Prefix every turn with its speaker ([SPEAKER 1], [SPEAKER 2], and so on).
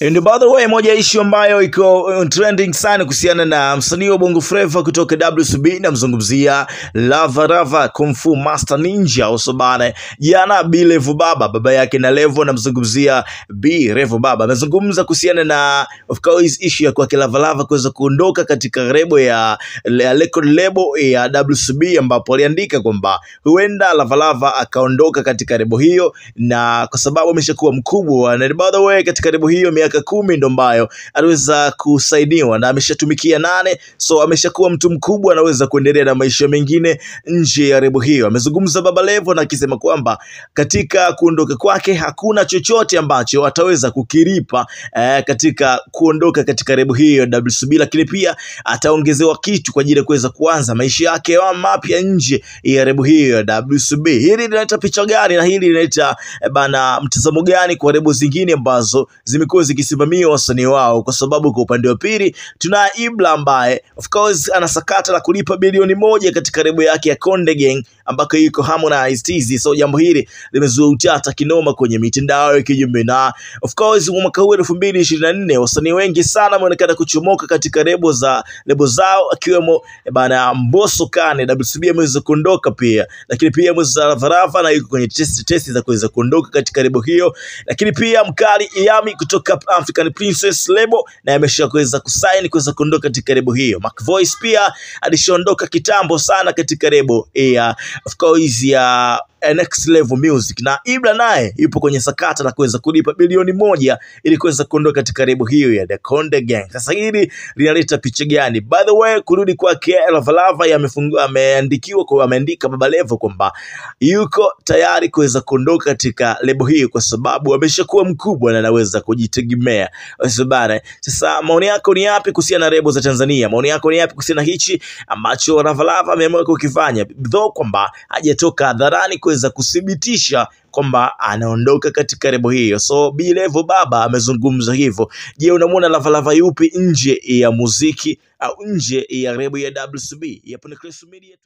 [SPEAKER 1] And by the way, moja issue ambayo iko trending sana kuhusiana na msanii wa Bongo Flava kutoka WCB na mzungumzia Lava Kung Fu Master Ninja Osobane. Jana B Levo baba yake na Levo na mzungumzia B Levo baba amezungumza kuhusiana na of course issue ya kwa Lava kuweza kuondoka katika rebo ya record label ya WCB, ambapo aliandika kwamba huenda Lava akaondoka katika rebo hiyo na kwa sababu ameshakuwa mkubwa. Na by the way, katika rebo hiyo miaka 10 ndo ambayo aliweza kusaidiwa na ameshatumikia 8, so ameshakuwa mtu mkubwa, anaweza kuendelea na maisha mengine nje ya rebo hiyo. Amezungumza Baba Levo na akisema kwamba katika kuondoka kwake hakuna chochote ambacho ataweza kukiripa katika kuondoka katika rebo hiyo WCB, lakini pia ataongezewa kitu kwa ajili ya kuweza kuanza maisha yake mapya nje ya rebo hiyo ya WCB. Hili linaleta picha gani na hili linaleta mtazamo gani kwa rebo zingine ambazo zimekuwa zikisimamia wasanii wao? Kwa sababu kwa upande wa pili tuna Ibra ambaye of course anasakata la kulipa bilioni 1 katika rebo yake ya Konde Gang ambako yuko Harmonize TZ. So jambo hili limezua utata kinoma kwenye mitandao ya kijamii, na of course mwaka huu 2024 wasanii wengi sana wameonekana kuchomoka katika rebo zao, akiwemo Mbosso Kane. WCB ameweza kuondoka pia, lakini pia Lava na yuko kwenye test za kuweza kuondoka katika rebo hiyo, lakini pia Mkali Iyami kutoka African Princess label na ameshaweza kusign kuweza kuondoka katika rebo hiyo. Mac Voice pia alishaondoka kitambo sana katika rebo ya of course ya Next Level Music, na Ibra naye yupo kwenye sakata la kuweza kulipa bilioni 1 ili kuweza kuondoka katika rebo hiyo ya The Konde Gang. Sasa hili linaleta picha gani? By the way, kurudi kwa Lava ameandika Baba Levo kwamba yuko tayari kuweza kuondoka katika rebo hiyo kwa sababu ameshakuwa mkubwa na anaweza kujitegemea. Sasa maoni yako ni yapi kuhusiana na rebo za Tanzania? Maoni yako ni yapi kuhusiana hichi ambacho Lava ameamua kukifanya, though kwamba hajatoka hadharani kuweza kuthibitisha kwamba anaondoka katika rebo hiyo? So B Levo baba amezungumza hivyo. Je, unamuona Lava yupi nje ya muziki au nje ya rebo ya WCB? Yapo ni Chris Media.